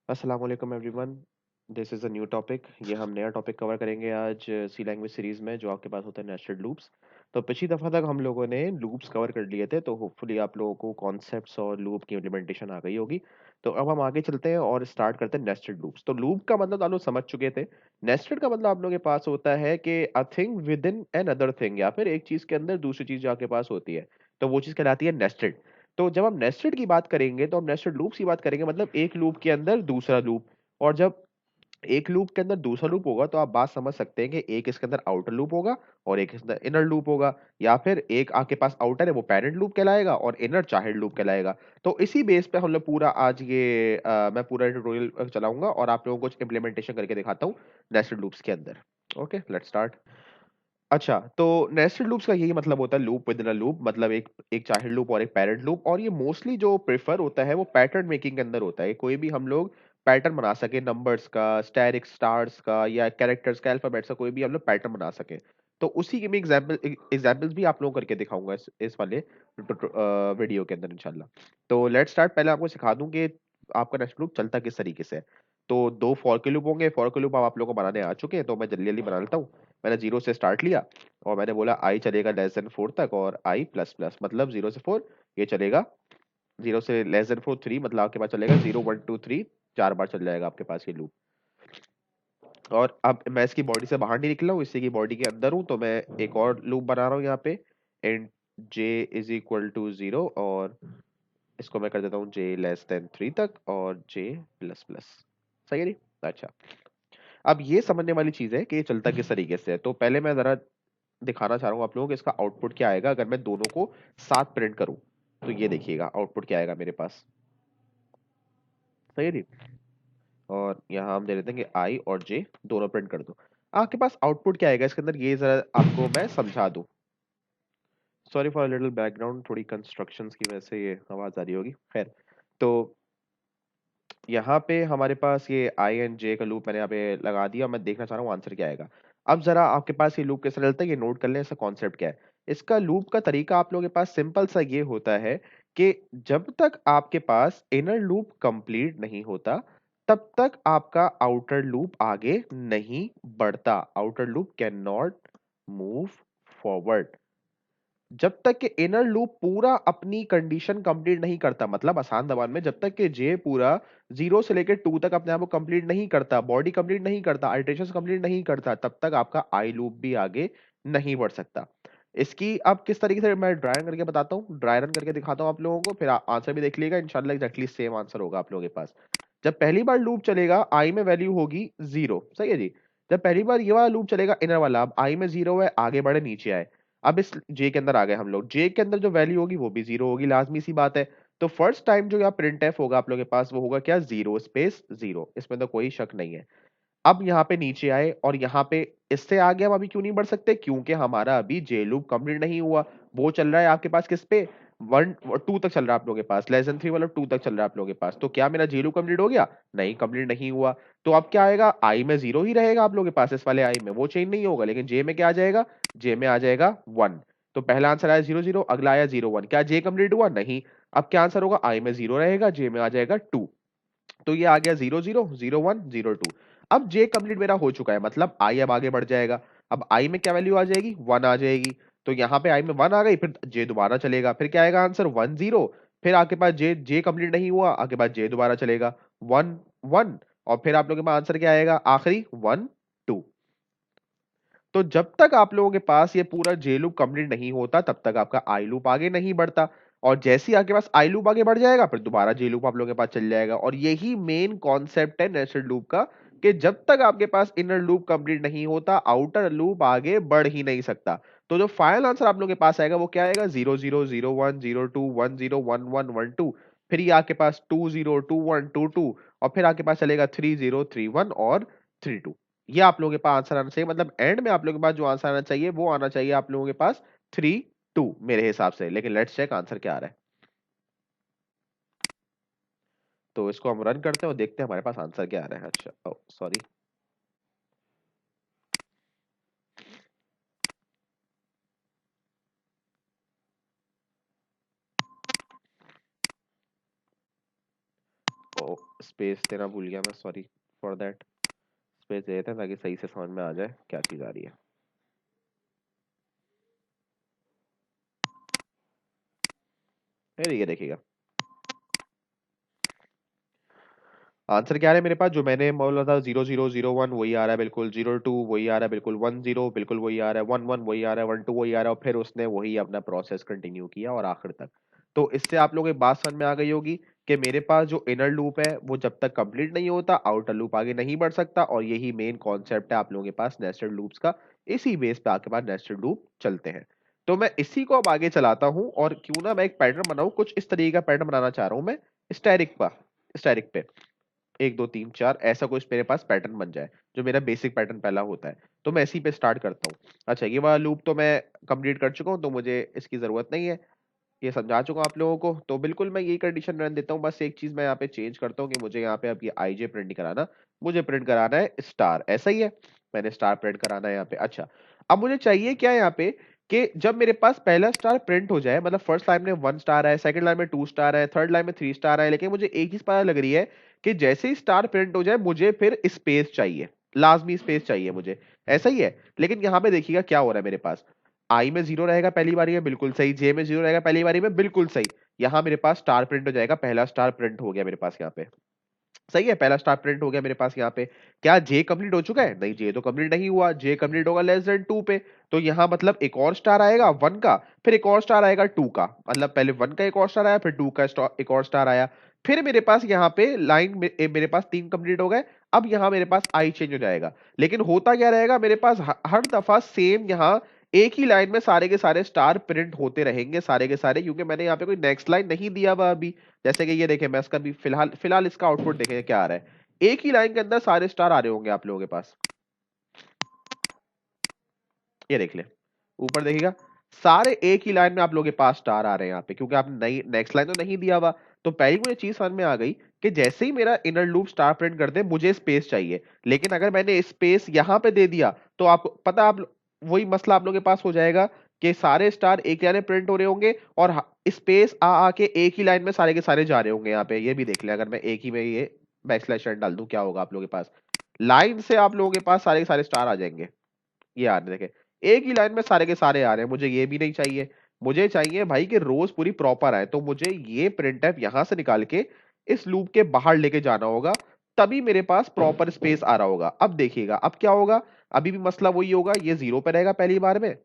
अस्सलाम वालेकुम everyone. This is a new topic. ये हम नया टॉपिक कवर करेंगे आज सी लैंग्वेज सीरीज़ में, जो आपके पास होता है नेस्टेड लूप्स। तो पिछली दफ़ा तक हम लोगों ने लूप्स कवर कर लिए थे, तो होपफुली आप लोगों को कॉन्सेप्ट्स और लूप की इम्प्लीमेंटेशन आ गई होगी। तो अब हम आगे चलते हैं और स्टार्ट करते हैं नेस्टेड लूप्स। तो लूप का मतलब आप लोग समझ चुके थे। नेस्टेड का मतलब आप लोगों के पास होता है कि a thing with in an other thing, या फिर एक चीज़ के अंदर दूसरी चीज़ जो आपके पास होती है, तो वो चीज़ कहलाती है नेस्टेड। तो जब हम नेस्टेड की बात करेंगे तो हम नेस्टेड लूप्स की बात करेंगे, मतलब एक लूप के अंदर दूसरा लूप। और जब एक लूप के अंदर दूसरा लूप होगा तो आप बात समझ सकते हैं कि एक इसके अंदर आउटर लूप होगा और एक इसके अंदर इनर लूप होगा, या फिर एक आपके पास आउटर है वो पेरेंट लूप कहलाएगा और इनर चाइल्ड लूप कहलाएगा। तो इसी बेस पे हम लोग पूरा आज ये मैं पूरा ट्यूटोरियल चलाऊंगा और आप लोगों को कुछ इंप्लीमेंटेशन करके दिखाता हूँ नेस्टेड लूप्स के अंदर। Okay, let's start. अच्छा, तो नेस्टेड लूप्स का यही मतलब होता है, loop with in a loop, मतलब एक एक चाइल्ड लूप और एक पेरेंट लूप। और ये मोस्टली जो प्रेफर होता है वो पैटर्न मेकिंग के अंदर होता है। कोई भी हम लोग पैटर्न बना सके, नंबर्स का, स्टैटिक स्टार्स का, या कैरेक्टर्स का, अल्फाबेट्स का, कोई भी हम लोग पैटर्न बना सके। तो उसी के मैं एग्जाम्पल्स भी आप लोगों को करके दिखाऊंगा इस वाले वीडियो के अंदर इंशाल्लाह। तो लेट्स स्टार्ट। पहले आपको सिखा दूं कि आपका नेस्टेड लूप चलता किस तरीके से है। तो दो फॉर के लूप होंगे। फॉर के लूप आप लोगों को बनाने आ चुके हैं, तो मैं जल्दी जल्दी बना लेता हूँ। मैंने जीरो से स्टार्ट लिया और मैंने बोला आई चलेगा लेस देन 4 तक, और आई प्लस प्लस मतलब 0 से 4 ये चलेगा। 0 से लेस देन 4 3, मतलब आपके पास चलेगा 0 1 2 3, 4 बार चल जाएगा आपके पास ये लूप। और अब मैं इसकी बॉडी से बाहर नहीं निकला हूँ, इसी की बॉडी के अंदर हूँ, तो मैं एक और लूप बना रहा हूँ यहाँ पे। And J is equal to 0, और इसको मैं कर देता हूँ जे लेस देन 3 तक, और जे प्लस प्लस। सही है नहीं? अच्छा, अब ये समझने वाली चीज है कि ये चलता किस तरीके से है। तो पहले मैं जरा दिखाना चाह रहा हूँ आप लोगों को इसका आउटपुट क्या आएगा अगर मैं दोनों को साथ प्रिंट करूं। तो ये देखिएगा आउटपुट क्या आएगा मेरे पास। सही है जी। और यहाँ हम दे देते हैं कि आई और जे दोनों प्रिंट कर दो। आपके पास आउटपुट क्या आएगा इसके अंदर, ये जरा आपको मैं समझा दूं। सॉरी फॉर लिटिल बैकग्राउंड, थोड़ी कंस्ट्रक्शंस की वजह से ये आवाज आ रही होगी। खैर, तो यहाँ पे हमारे पास ये आई एंड जे का लूप मैंने यहाँ पे लगा दिया। मैं देखना चाह रहा हूँ आंसर क्या आएगा। अब जरा आपके पास ये लूप कैसे चलता है ये नोट कर लें, इसका कॉन्सेप्ट क्या है। इसका लूप का तरीका आप लोगों के पास सिंपल सा ये होता है कि जब तक आपके पास इनर लूप कंप्लीट नहीं होता, तब तक आपका आउटर लूप आगे नहीं बढ़ता। Outer loop can not move forward जब तक कि इनर लूप पूरा अपनी कंडीशन कंप्लीट नहीं करता। मतलब आसान जबान में, जब तक कि जे पूरा 0 से लेकर 2 तक अपने आप को कंप्लीट नहीं करता, बॉडी कंप्लीट नहीं करता, आइटरेशन कंप्लीट नहीं करता, तब तक आपका आई लूप भी आगे नहीं बढ़ सकता। इसकी अब किस तरीके से मैं ड्राई रन करके बताता हूँ, ड्राई रन करके दिखाता हूँ आप लोगों को, फिर आंसर भी देख लीजिएगा इंशाल्लाह। एग्जैक्टली सेम आंसर होगा आप लोगों के पास। जब पहली बार लूप चलेगा आई में वैल्यू होगी 0। सही है जी। जब पहली बार ये वाला लूप चलेगा इनर वाला, अब आई में 0 है, आगे बढ़े नीचे आए। अब इस जे के अंदर आ गए हम लोग, जे के अंदर जो वैल्यू होगी वो भी 0 होगी, लाजमी सी बात है। तो फर्स्ट टाइम जो यहाँ प्रिंट एफ होगा आप लोगों के पास, वो होगा क्या, 0 स्पेस 0। इसमें तो कोई शक नहीं है। अब यहाँ पे नीचे आए और यहाँ पे इससे आगे हम अभी क्यों नहीं बढ़ सकते, क्योंकि हमारा अभी जे लूप कंप्लीट नहीं हुआ। वो चल रहा है आपके पास किस पे, 1 2 तक चल रहा है आप लोगों के पास, लेस देन 3 वाला 2 तक चल रहा है आप लोगों के पास। तो क्या मेरा जे लूप कंप्लीट हो गया? नहीं, कंप्लीट नहीं हुआ। तो अब क्या आएगा, आई में 0 ही रहेगा आप लोगों के पास, इस वाले आई में वो चेंज नहीं होगा, लेकिन जे में क्या आ जाएगा, जे में आ जाएगा 1। तो पहला आंसर आया 0 0, अगला आया 0 1। क्या जे कंप्लीट हुआ? नहीं। अब क्या आंसर होगा, आई में 0 रहेगा, जे में आ जाएगा 2। तो ये आ गया 0 0 0 1 0 2। अब जे कंप्लीट मेरा हो चुका है, मतलब आई अब आगे बढ़ जाएगा। अब आई में क्या वैल्यू आ जाएगी, 1 आ जाएगी। तो यहाँ पे आई में 1 आ गई, फिर जे दोबारा चलेगा, फिर क्या आएगा आंसर 1 0। फिर आपके पास जे जे कंप्लीट नहीं हुआ, आपके पास जे दोबारा चलेगा 1 1। और फिर आप लोगों के पास आंसर क्या आएगा, आखिरी 1 2। तो जब तक आप लोगों के पास ये पूरा जे लूप कंप्लीट नहीं होता, तब तक आपका आई लूप आगे नहीं बढ़ता। और जैसे ही आपके पास आई लूप आगे बढ़ जाएगा, फिर दोबारा जे लूप आप लोगों के पास चल जाएगा। और यही मेन कॉन्सेप्ट है नेस्टेड लूप का, कि जब तक आपके पास इनर लूप कंप्लीट नहीं होता, आउटर लूप आगे बढ़ ही नहीं सकता। तो जो फाइनल आंसर आप लोगों के पास आएगा वो क्या आएगा, 0 0 0 1 0 2 1 0 1 1 1 2। फिर ये आपके पास 2 0 2 1 2 2, और फिर आपके पास चलेगा 3 0 3 1 और 3 2। ये आप लोगों के पास आंसर आना चाहिए, मतलब एंड में आप लोगों के पास जो आंसर आना चाहिए वो आना चाहिए आप लोगों के पास 3 2 मेरे हिसाब से। लेकिन लेट्स चेक आंसर क्या आ रहा है। तो इसको हम रन करते हैं और देखते हैं हमारे पास आंसर क्या आ रहा है। अच्छा, सॉरी। स्पेस देना भूल गया मैं, सॉरी फॉर दैट। स्पेस दे देते हैं ताकि सही से समझ में आ जाए क्या चीज आ रही है। ये देखिएगा आंसर क्या आ रहा है मेरे पास, जो मैंने बोला था 0001 वही आ रहा है बिल्कुल, 02 वही आ रहा है बिल्कुल, 10 बिल्कुल वही आ रहा है, 11 वही आ रहा है, 12 वही आ रहा है, और फिर उसने वही अपना प्रोसेस कंटिन्यू किया और आखिर तक। तो इससे आप लोगों की बात समझ में आ गई होगी कि मेरे पास जो इनर लूप है वो जब तक कंप्लीट नहीं होता आउटर लूप आगे नहीं बढ़ सकता, और यही मेन कॉन्सेप्ट है आप लोगों के पास नेस्टेड लूप्स का। इसी बेस पे आपके पास नेस्टेड लूप चलते हैं। तो मैं इसी को अब आगे चलाता हूं, और क्यों ना मैं एक पैटर्न बनाऊं, कुछ इस तरीके का पैटर्न बनाना चाह रहा हूं मैं। स्टैटिक पर, स्टैटिक पे 1 2 3 4 ऐसा कुछ मेरे पास पैटर्न बन जाए, जो मेरा बेसिक पैटर्न पहला होता है। तो मैं इसी पे स्टार्ट करता हूँ। अच्छा, ये वाला लूप तो मैं कंप्लीट कर चुका हूँ, तो मुझे इसकी जरूरत नहीं है, ये समझा चुका हूँ आप लोगों को। तो बिल्कुल मैं यही कंडीशन रहने देता हूँ, बस एक चीज मैं यहाँ पे चेंज करता हूँ कि मुझे यहाँ पे अब ये आई जे प्रिंट नहीं कराना, मुझे प्रिंट कराना है स्टार। ऐसा ही है, मैंने स्टार प्रिंट कराना है यहाँ पे। अच्छा, अब मुझे चाहिए क्या यहाँ पे, कि जब मेरे पास पहला स्टार प्रिंट हो जाए, मतलब फर्स्ट लाइन में 1 स्टार है, सेकंड लाइन में 2 स्टार है, थर्ड लाइन में 3 स्टार है, लेकिन मुझे एक चीज पता लग रही है कि जैसे ही स्टार प्रिंट हो जाए मुझे फिर स्पेस चाहिए, लाजमी स्पेस चाहिए मुझे। ऐसा ही है, लेकिन यहाँ पे देखिएगा क्या हो रहा है मेरे पास। आई में 0 रहेगा पहली बारी में, बिल्कुल सही। जे में 0 रहेगा पहली बारी में, बिल्कुल सही। यहाँ मेरे पास स्टार प्रिंट हो जाएगा, पहला स्टार प्रिंट हो गया मेरे पास यहाँ पे। सही है, पहला स्टार प्रिंट हो गया मेरे पास यहाँ पे। क्या जे कंप्लीट हो चुका है? नहीं, जे तो कंप्लीट नहीं हुआ, जे कंप्लीट होगा लेस देन 2 पे। तो यहाँ मतलब एक और स्टार आएगा 1 का, फिर एक और स्टार आएगा 2 का, मतलब पहले 1 का एक और स्टार आया, फिर 2 का एक और स्टार आया। फिर मेरे पास यहाँ पे लाइन में मेरे पास 3 कंप्लीट हो गए। अब यहाँ मेरे पास आई चेंज हो जाएगा, लेकिन होता क्या रहेगा मेरे पास, हर दफा सेम यहाँ एक ही लाइन में सारे के सारे स्टार प्रिंट होते रहेंगे, सारे के सारे, क्योंकि मैंने यहाँ पे कोई नेक्स्ट लाइन नहीं दिया हुआ अभी। जैसे कि ये देखें, मैं इसका भी फिलहाल फिलहाल इसका आउटपुट देखें क्या आ रहा है। एक ही लाइन के अंदर सारे स्टार आ रहे होंगे आप लोगों के पास, ये देख ले, ऊपर देखिएगा, सारे एक ही लाइन में आप लोगों के पास स्टार आ रहे हैं यहाँ पे, क्योंकि आपने नई नेक्स्ट लाइन तो नहीं दिया हुआ। तो पहली मुझे चीज समझ में आ गई कि जैसे ही मेरा इनर लूप स्टार प्रिंट कर दे मुझे स्पेस चाहिए, लेकिन अगर मैंने स्पेस यहाँ पे दे दिया तो आपको पता, वही मसला आप लोगों के पास हो जाएगा कि सारे स्टार एक लाइन में प्रिंट हो रहे होंगे, और स्पेस आ आके एक ही लाइन में सारे के सारे जा रहे होंगे यहाँ पे। ये भी देख ले, अगर मैं एक ही में ये बैकस्लैश डाल दूं क्या होगा आप लोगों के पास, लाइन से आप लोगों के पास सारे के सारे स्टार आ जाएंगे। ये आ रहे देखे, एक ही लाइन में सारे के सारे आ रहे हैं, मुझे ये भी नहीं चाहिए। मुझे चाहिए भाई कि रोज पूरी प्रॉपर आए, तो मुझे ये प्रिंटफ यहां से निकाल के इस लूप के बाहर लेके जाना होगा, तभी मेरे पास प्रॉपर स्पेस आ रहा होगा। अब देखिएगा अब क्या होगा, अभी भी मसला वही होगा, ये 0 पे रहेगा पहली बार में,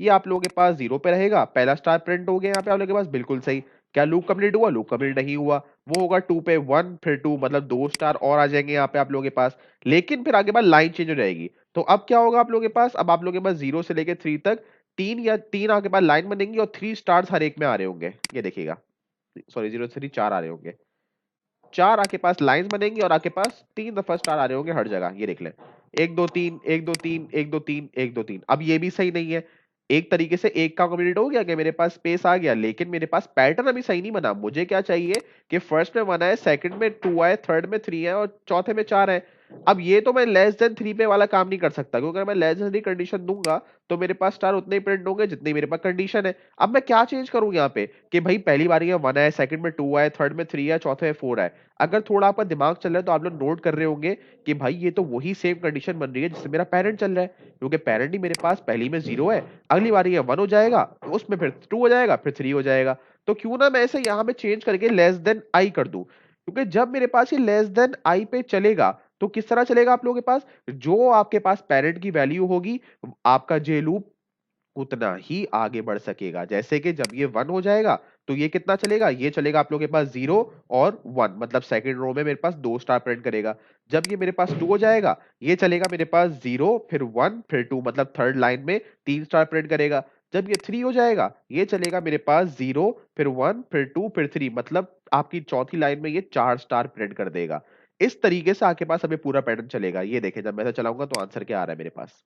ये आप लोगों के पास 0 पे रहेगा, पहला स्टार प्रिंट हो गया यहाँ पे आप लोगों के पास, बिल्कुल सही। क्या लूप कंप्लीट हुआ? लूप कंप्लीट नहीं हुआ, वो होगा 2 पे 1 फिर 2, मतलब 2 स्टार और आ जाएंगे यहाँ पे आप लोगों के पास। लेकिन फिर आगे बाद लाइन चेंज हो जाएगी, तो अब क्या होगा आप लोगों के पास, अब आप लोगों के पास 0 से लेके 3 तक तीन या तीन आगे बाद लाइन बनेंगी, और 3 स्टार्स हर एक में आ रहे होंगे, ये देखिएगा। सॉरी, 0 से 3 4 आ रहे होंगे, 4 आपके पास लाइंस बनेंगी, और आपके पास 3 दफा स्टार आ रहे होंगे हर जगह, ये देख लें। 1 2 3 1 2 3 1 2 3 1 2 3। अब ये भी सही नहीं है, एक तरीके से एक का कंप्लीट हो गया कि मेरे पास स्पेस आ गया, लेकिन मेरे पास पैटर्न अभी सही नहीं बना। मुझे क्या चाहिए कि फर्स्ट में 1 है, सेकंड में 2 है, थर्ड में 3 है, और चौथे में 4 है। अब ये तो मैं लेस देन 3 पे वाला काम नहीं कर सकता, क्योंकि अगर मैं लेस देन 3 कंडीशन दूंगा तो मेरे पास स्टार उतने ही प्रिंट होंगे जितनी मेरे पास कंडीशन है। अब मैं क्या चेंज करूं यहाँ पे, कि भाई पहली बारी में 1 है, सेकंड में 2 है, थर्ड में 3 है, चौथे में 4 है। अगर थोड़ा आपका दिमाग चल रहा है तो आप लोग नोट कर रहे होंगे कि भाई ये तो वही सेम कंडीशन बन रही है जिससे मेरा पेरेंट चल रहा है, क्योंकि पेरेंट ही मेरे पास पहली में 0 है, अगली बार ये 1 हो जाएगा, उसमें फिर 2 हो जाएगा, फिर 3 हो जाएगा। तो क्यों ना मैं ऐसे यहाँ पे चेंज करके लेस देन आई कर दूं, क्योंकि जब मेरे पास ये लेस देन आई पे चलेगा तो किस तरह चलेगा आप लोगों के पास, जो आपके पास पेरेंट की वैल्यू होगी, आपका जे लूप उतना ही आगे बढ़ सकेगा। जैसे कि जब ये 1 हो जाएगा तो ये कितना चलेगा, ये चलेगा आप लोगों के पास 0 और 1, मतलब सेकंड रो में मेरे पास 2 स्टार प्रिंट करेगा। जब ये मेरे पास 2 हो जाएगा, ये चलेगा मेरे पास 0 फिर 1 फिर 2, मतलब थर्ड लाइन में 3 स्टार प्रिंट करेगा। जब ये 3 हो जाएगा, ये चलेगा मेरे पास 0 फिर 1 फिर 2 फिर 3, मतलब आपकी चौथी लाइन में ये 4 स्टार प्रिंट कर देगा। इस तरीके से आपके पास अभी पूरा पैटर्न चलेगा। ये देखें, जब मैं ऐसा चलाऊंगा तो आंसर क्या आ रहा है मेरे पास।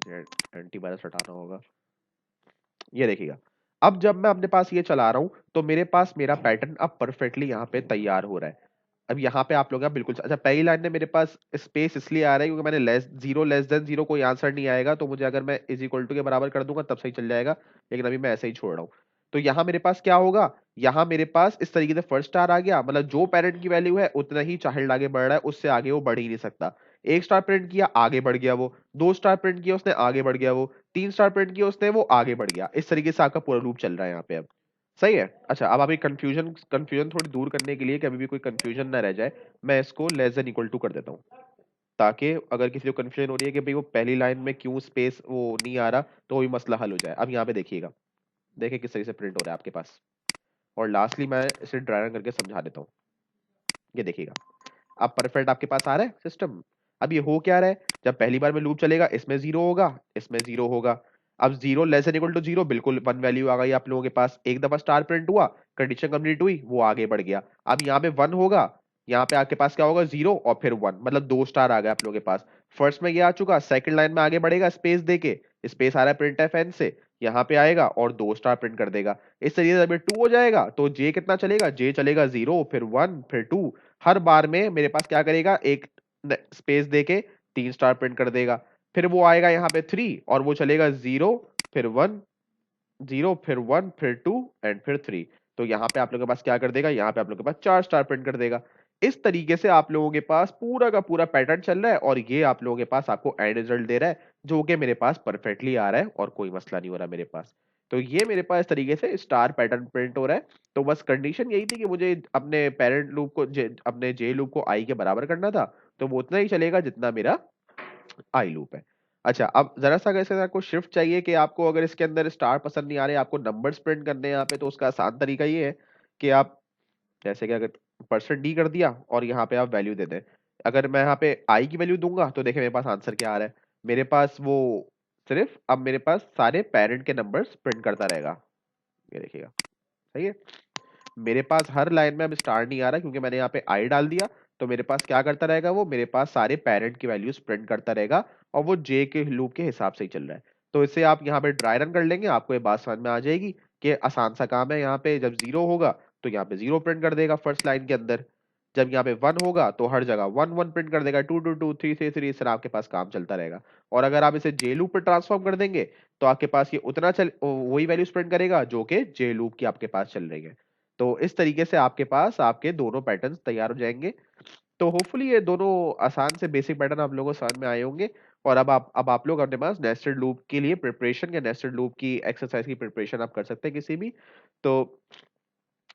एंटीवायरस हटाना होगा, ये देखिएगा। अब जब मैं अपने पास ये चला रहा हूं तो मेरे पास मेरा पैटर्न अब परफेक्टली यहाँ पे तैयार हो रहा है। अब यहाँ पे आप लोग बिल्कुल अच्छा, पहली लाइन में मेरे पास स्पेस इसलिए आ रहा है क्योंकि मैंने लेस देन 0 कोई आंसर नहीं आएगा, तो मुझे अगर मैं इज इक्वल टू के बराबर कर दूंगा तब सही चल जाएगा, लेकिन अभी मैं ऐसे ही छोड़ रहा हूँ। तो यहाँ मेरे पास क्या होगा, यहाँ मेरे पास इस तरीके से फर्स्ट स्टार आ गया, मतलब जो पेरेंट की वैल्यू है उतना ही चाइल्ड आगे बढ़ रहा है, उससे आगे वो बढ़ ही नहीं सकता। एक स्टार प्रिंट किया आगे बढ़ गया वो, दो स्टार प्रिंट किया उसने आगे बढ़ गया वो, तीन स्टार प्रिंट किया उसने वो आगे बढ़ गया। इस तरीके से आपका पूरा लूप चल रहा है यहाँ पे अब। सही है। अच्छा, अब अभी कंफ्यूजन कंफ्यूजन थोड़ी दूर करने के लिए कि अभी भी कोई कंफ्यूजन ना रह जाए, मैं इसको लेस देन इक्वल टू कर देता हूँ, ताकि अगर किसी को कंफ्यूजन हो रही है कि भाई वो पहली लाइन में क्यों स्पेस वो नहीं आ रहा, तो भी मसला हल हो जाए। अब यहाँ पे देखिएगा, देखिए किस तरीके से प्रिंट हो रहा है आपके पास। और लास्टली मैं इसे ड्राई रन करके समझा देता हूँ। ये देखिएगा, अब परफेक्ट आपके पास आ रहा है सिस्टम। अब ये हो क्या रहा है, जब पहली बार में लूप चलेगा इसमें जीरो होगा, इसमें जीरो होगा। अब zero less than equal to zero, बिल्कुल वन वैल्यू आ गई आप लोगों के पास। एक दफा स्टार प्रिंट हुआ, कंडीशन कंप्लीट हुई, वो आगे बढ़ गया। अब यहाँ पे वन होगा, यहाँ पे आपके पास क्या होगा, जीरो और फिर वन, मतलब दो स्टार आ गया आप लोगों के पास। फर्स्ट में ये आ चुका, सेकंड लाइन में आगे बढ़ेगा स्पेस देके, स्पेस आ रहा है प्रिंट एफ एन से, यहाँ पे आएगा और दो स्टार प्रिंट कर देगा। इस तरीके से अभी टू हो जाएगा तो जे कितना चलेगा, जे चलेगा जीरो फिर वन फिर टू। हर बार में मेरे पास क्या करेगा, एक स्पेस देके तीन स्टार प्रिंट कर देगा। फिर वो आएगा यहाँ पे थ्री और वो चलेगा जीरो फिर वन, जीरो फिर वन फिर टू एंड फिर थ्री। तो यहाँ पे आप लोगों के पास क्या कर देगा, यहाँ पे आप लोगों के पास चार स्टार प्रिंट कर देगा। इस तरीके से आप लोगों के पास पूरा का पूरा पैटर्न चल रहा है और ये आप लोगों के पास आपको एंड रिजल्ट दे रहा है, जो कि मेरे पास परफेक्टली आ रहा है और कोई मसला नहीं हो रहा मेरे पास। तो ये मेरे पास इस तरीके से स्टार पैटर्न प्रिंट हो रहा है। तो बस कंडीशन यही थी कि मुझे अपने पेरेंट लूप को अपने जे लूप को आई के बराबर करना था, तो वो उतना ही चलेगा जितना मेरा आई लूप है। अच्छा, अब जरा सा अगर इसके अंदर आपको शिफ्ट चाहिए कि आपको अगर इसके अंदर स्टार पसंद नहीं आ रहे, आपको नंबर्स प्रिंट करने हैं यहाँ पे, तो उसका आसान तरीका ये है कि आप जैसे कि अगर परसेंट डी कर दिया और यहाँ पे आप वैल्यू दे दें। अगर मैं यहाँ पे आई की वैल्यू दूंगा तो देखिए मेरे पास आंसर क्या आ रहा है, मेरे पास वो सिर्फ अब मेरे पास सारे पेरेंट के नंबर्स प्रिंट करता रहेगा। ये देखिएगा, सही है। मेरे पास हर लाइन में अब स्टार नहीं आ रहा क्योंकि मैंने यहाँ पे आई डाल दिया। तो मेरे पास क्या करता रहेगा, वो मेरे पास सारे पेरेंट की वैल्यूज प्रिंट करता रहेगा और वो जे के लूप के हिसाब से ही चल रहा है। तो इससे आप यहाँ पे ड्राई रन कर लेंगे, आपको ये बात समझ में आ जाएगी कि आसान सा काम है। यहाँ पे जब जीरो होगा तो यहाँ पे जीरो प्रिंट कर देगा फर्स्ट लाइन के अंदर। जब यहाँ पे वन होगा तो हर जगह वन वन प्रिंट कर देगा, two two two, three three three, इस तरह आपके पास काम चलता रहेगा। और अगर आप इसे जे लूप पे ट्रांसफॉर्म कर देंगे तो आपके पास ये उतना चल वही वैल्यूज प्रिंट करेगा जो कि जे लूप की आपके पास चल रही है। तो इस तरीके से आपके पास आपके दोनों पैटर्न्स तैयार हो जाएंगे। तो होपफुली ये दोनों आसान से बेसिक पैटर्न आप लोगों को समझ में आए होंगे। और अब आप लोग अपने पास नेस्टेड लूप के लिए प्रिपरेशन या नेस्टेड लूप की एक्सरसाइज की प्रिपरेशन आप कर सकते हैं किसी भी। तो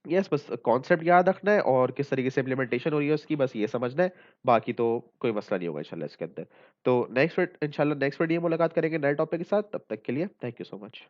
यस, बस कॉन्सेप्ट याद रखना है और किस तरीके से इम्प्लीमेंटेशन हो रही है उसकी, बस ये समझना है। बाकी तो कोई मसला नहीं होगा इंशाल्लाह इसके अंदर। तो नेक्स्ट इंशाल्लाह नेक्स्ट वीडियो में मुलाकात करेंगे नए टॉपिक के साथ। तब तक के लिए थैंक यू सो मच।